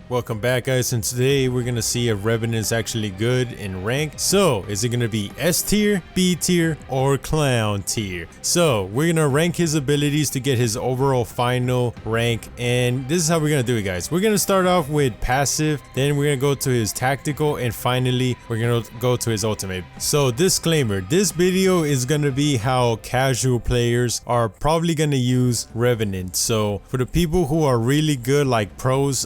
Welcome back, guys, and today we're gonna see if Revenant is actually good in rank. So is it gonna be S tier, B tier, or clown tier? So we're gonna rank his abilities to get his overall final rank, and this is how we're gonna do it, guys. We're gonna start off with passive, then we're gonna go to his tactical, and finally we're gonna go to his ultimate. So disclaimer, this video is gonna be how casual players are probably gonna use Revenant. So for the people who are really good, like pros,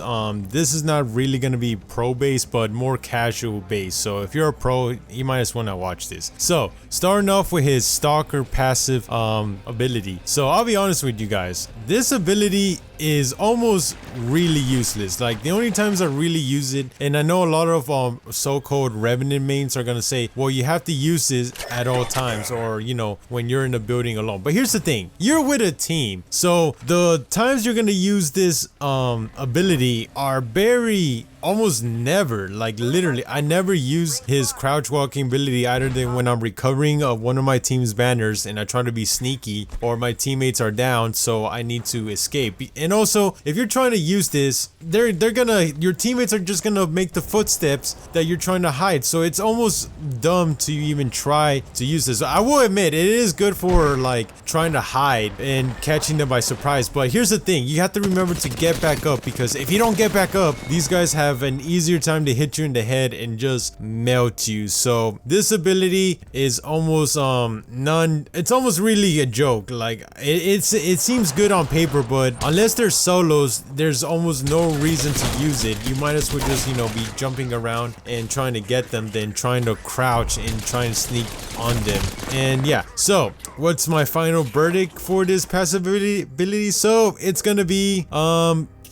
this is not really going to be pro based, but more casual based. So if you're a pro, you might just want to watch this. So starting off with his stalker passive ability. So I'll be honest with you guys, this ability is almost really useless. Like the only times I really use it, and I know a lot of so-called Revenant mains are gonna say, well, you have to use this at all times, or you know, when you're in the building alone. But here's the thing, you're with a team, so the times you're gonna use this ability are very almost never. Like literally, I never use his crouch walking ability either than when I'm recovering one of my team's banners and I try to be sneaky, or my teammates are down, so I need to escape. And also, if you're trying to use this, your teammates are just gonna make the footsteps that you're trying to hide. So it's almost dumb to even try to use this. I will admit, it is good for like trying to hide and catching them by surprise. But here's the thing, you have to remember to get back up, because if you don't get back up, these guys have an easier time to hit you in the head and just melt you. So this ability is almost it's almost really a joke. Like it seems good on paper, but unless there's solos, there's almost no reason to use it. You might as well just, you know, be jumping around and trying to get them than trying to crouch and try and sneak on them. And yeah, so what's my final verdict for this passive ability? So it's gonna be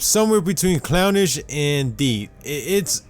somewhere between clownish and D. It's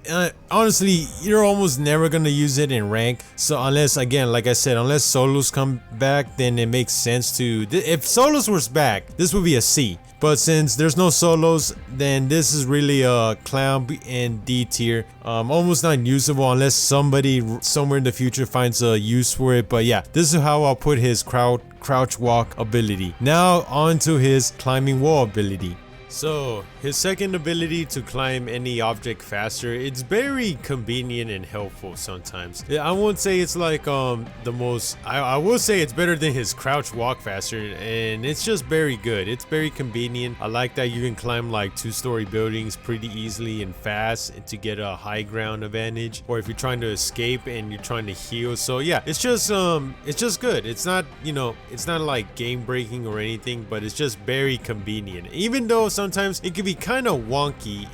honestly, you're almost never gonna use it in rank. So unless, again, like I said, unless solos come back, then it makes sense to. If solos was back, this would be a C. But since there's no solos, then this is really a clown and D tier. Almost not usable unless somebody somewhere in the future finds a use for it. But yeah, this is how I'll put his crouch walk ability. Now on to his climbing wall ability. So his second ability to climb any object faster, it's very convenient and helpful sometimes. I won't say it's like the most, I will say it's better than his crouch walk faster, and it's just very good. It's very convenient. I like that you can climb like 2-story buildings pretty easily and fast to get a high ground advantage, or if you're trying to escape and you're trying to heal. So yeah, it's just good. It's not, you know, it's not like game breaking or anything, but it's just very convenient, even though sometimes it can be kind of wonky.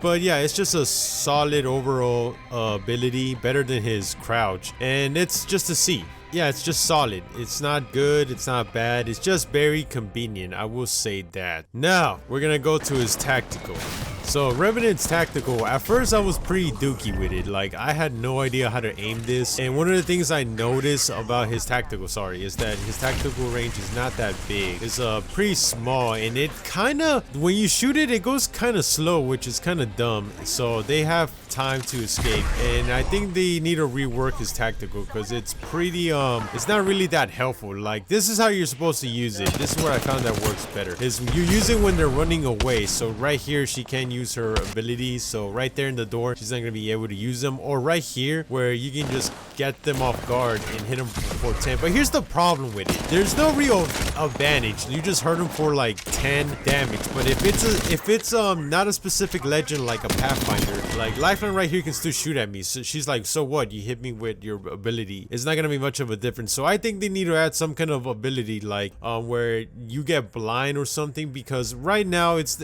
But yeah, it's just a solid overall ability, better than his crouch, and it's just a C. Yeah, it's just solid. It's not good, it's not bad, it's just very convenient, I will say that. Now we're gonna go to his tactical. So Revenant's tactical, at first I was pretty dookie with it. Like I had no idea how to aim this, and one of the things I noticed about his tactical, is that his tactical range is not that big. It's pretty small, and it kind of, when you shoot it, it goes kind of slow, which is kind of dumb. So they have time to escape, and I think they need to rework his tactical, because it's pretty it's not really that helpful. Like this is how you're supposed to use it. This is where I found that works better, is you use it when they're running away. So right here she can use her abilities, so right there in the door she's not gonna be able to use them, or right here where you can just get them off guard and hit them for 10. But here's the problem with it, there's no real advantage. You just hurt them for like 10 damage. But if it's not a specific legend like a Pathfinder, like Lifeline right here can still shoot at me, so she's like, so what, you hit me with your ability, it's not gonna be much of a difference. So I think they need to add some kind of ability, like where you get blind or something, because right now it's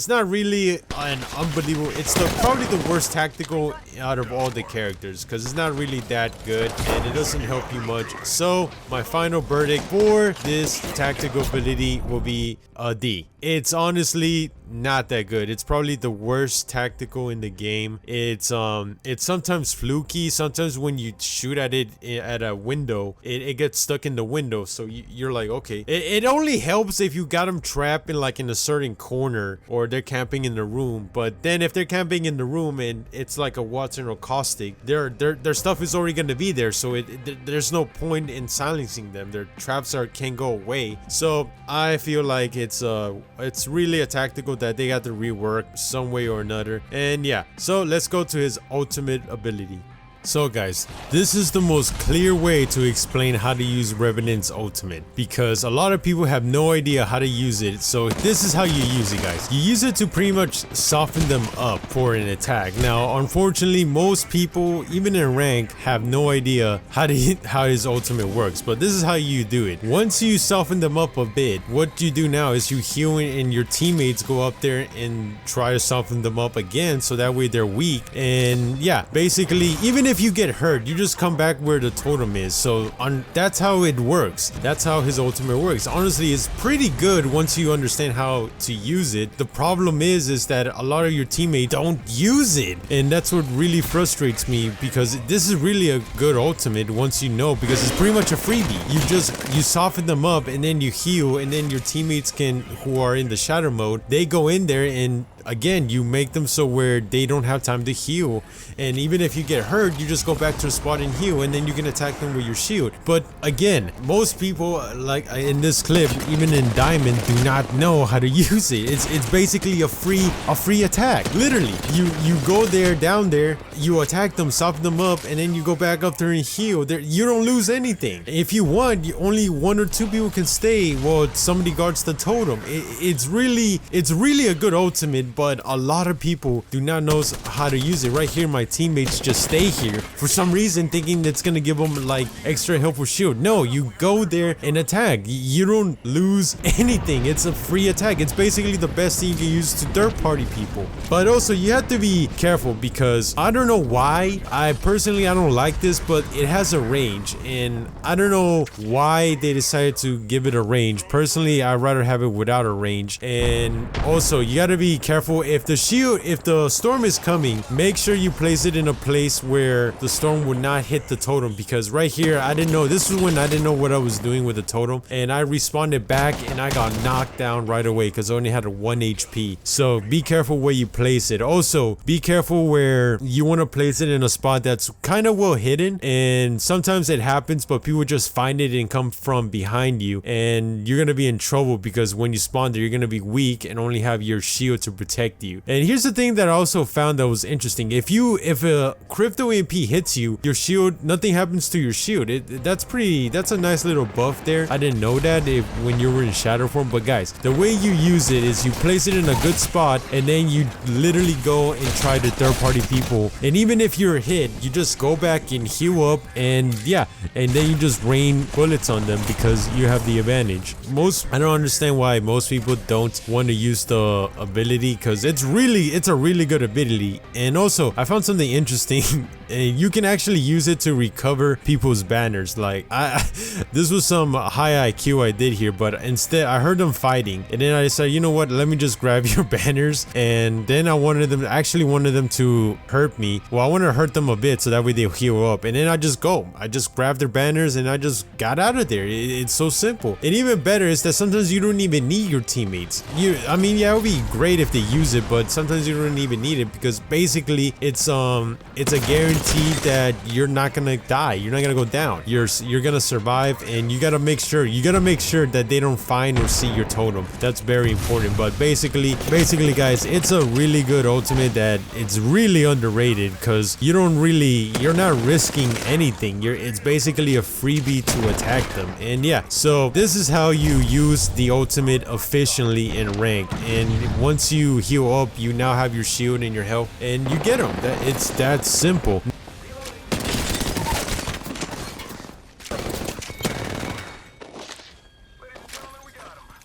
not really an unbelievable, it's probably the worst tactical out of all the characters, because it's not really that good and it doesn't help you much. So my final verdict for this tactical ability will be a D. It's honestly not that good. It's probably the worst tactical in the game. It's sometimes fluky. Sometimes when you shoot at it at a window, it gets stuck in the window, so you're like, okay. It only helps if you got them trapped in a certain corner, or they're camping in the room. But then if they're camping in the room and it's like a Watson or Caustic, their stuff is already gonna be there, so there's no point in silencing them. Their traps can go away. So I feel like it's really a tactical that they got to rework some way or another. And yeah, so let's go to his ultimate ability. So guys, this is the most clear way to explain how to use Revenant's ultimate, because a lot of people have no idea how to use it. So this is how you use it, guys. You use it to pretty much soften them up for an attack. Now unfortunately, most people even in rank have no idea how his ultimate works, but this is how you do it. Once you soften them up a bit, what you do now is you heal and your teammates go up there and try to soften them up again, so that way they're weak. And yeah, basically, even if you get hurt, you just come back where the totem is. So that's how it works. That's how his ultimate works. Honestly, it's pretty good once you understand how to use it. The problem is that a lot of your teammates don't use it, and that's what really frustrates me, because this is really a good ultimate once you know, because it's pretty much a freebie. You soften them up and then you heal, and then your teammates who are in the shatter mode, they go in there and again, you make them so where they don't have time to heal, and even if you get hurt, you just go back to the spot and heal, and then you can attack them with your shield. But again, most people, like in this clip, even in Diamond, do not know how to use it. It's basically a free attack. Literally, you go down there, you attack them, soften them up, and then you go back up there and heal. You don't lose anything. If you want, only 1 or 2 people can stay while somebody guards the totem. It's really a good ultimate. But a lot of people do not know how to use it. Right here, my teammates just stay here for some reason, thinking that's gonna give them like extra helpful shield. No, you go there and attack. You don't lose anything. It's a free attack. It's basically the best thing you can use to third-party people. But also, you have to be careful, because I don't know why. I don't like this, but it has a range, and I don't know why they decided to give it a range. Personally, I'd rather have it without a range. And also, you gotta be careful. If the storm is coming, make sure you place it in a place where the storm would not hit the totem, because right here, this was when I didn't know what I was doing with the totem, and I respawned back and I got knocked down right away because I only had a 1 HP. So be careful where you place it. Also, be careful where you want to place it in a spot that's kind of well hidden, and sometimes it happens, but people just find it and come from behind you, and you're gonna be in trouble, because when you spawn there, you're gonna be weak and only have your shield to protect you. And here's the thing that I also found that was interesting. If a crypto EMP hits you, your shield, nothing happens to your shield. That's a nice little buff there. I didn't know that when you were in shadow form. But guys, the way you use it is you place it in a good spot, and then you literally go and try to third-party people. And even if you're hit, you just go back and heal up, and yeah, and then you just rain bullets on them because you have the advantage. I don't understand why most people don't want to use the ability, because it's a really good ability. And also, I found something interesting. You can actually use it to recover people's banners. Like this was some high IQ I did here, but instead I heard them fighting, and then I decided, you know what, let me just grab your banners. And then I wanted them to hurt me. Well, I wanted to hurt them a bit so that way they'll heal up, and then I just grabbed their banners and I just got out of there. It's so simple. And even better is that sometimes you don't even need your teammates. I mean, yeah, it would be great if they use it, but sometimes you don't even need it, because basically it's a guarantee that you're not gonna die. You're not gonna go down. You're gonna survive, and you gotta make sure that they don't find or see your totem. That's very important. But basically guys, it's a really good ultimate that it's really underrated, because you're not risking anything. It's basically a freebie to attack them. And yeah, so this is how you use the ultimate efficiently in rank. And once you heal up, you now have your shield and your health, and you get them. It's that simple.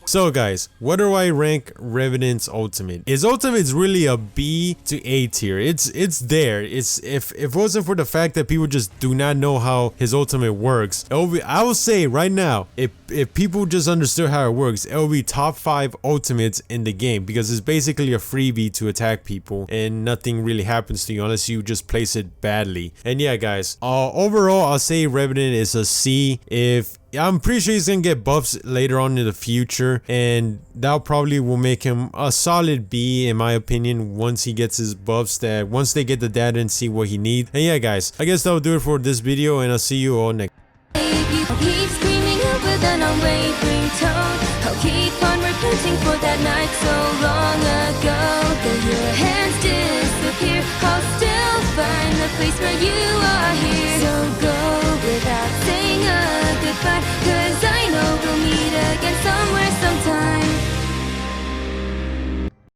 So guys, what do I rank Revenant's ultimate? His ultimate is really a B to A tier. It's there. If it wasn't for the fact that people just do not know how his ultimate works, I will say right now, if people just understood how it works, it will be top 5 ultimates in the game, because it's basically a freebie to attack people and nothing really happens to you unless you just place it badly. And yeah guys, overall I'll say Revenant is a C. I'm pretty sure he's gonna get buffs later on in the future, and that probably will make him a solid B in my opinion once he gets his buffs, once they get the data and see what he needs. And yeah guys, I guess that'll do it for this video, and I'll see you all next. I'll keep on repenting for that night so long ago. Though your hands disappear, I'll still find the place where you are here. So go without saying a goodbye.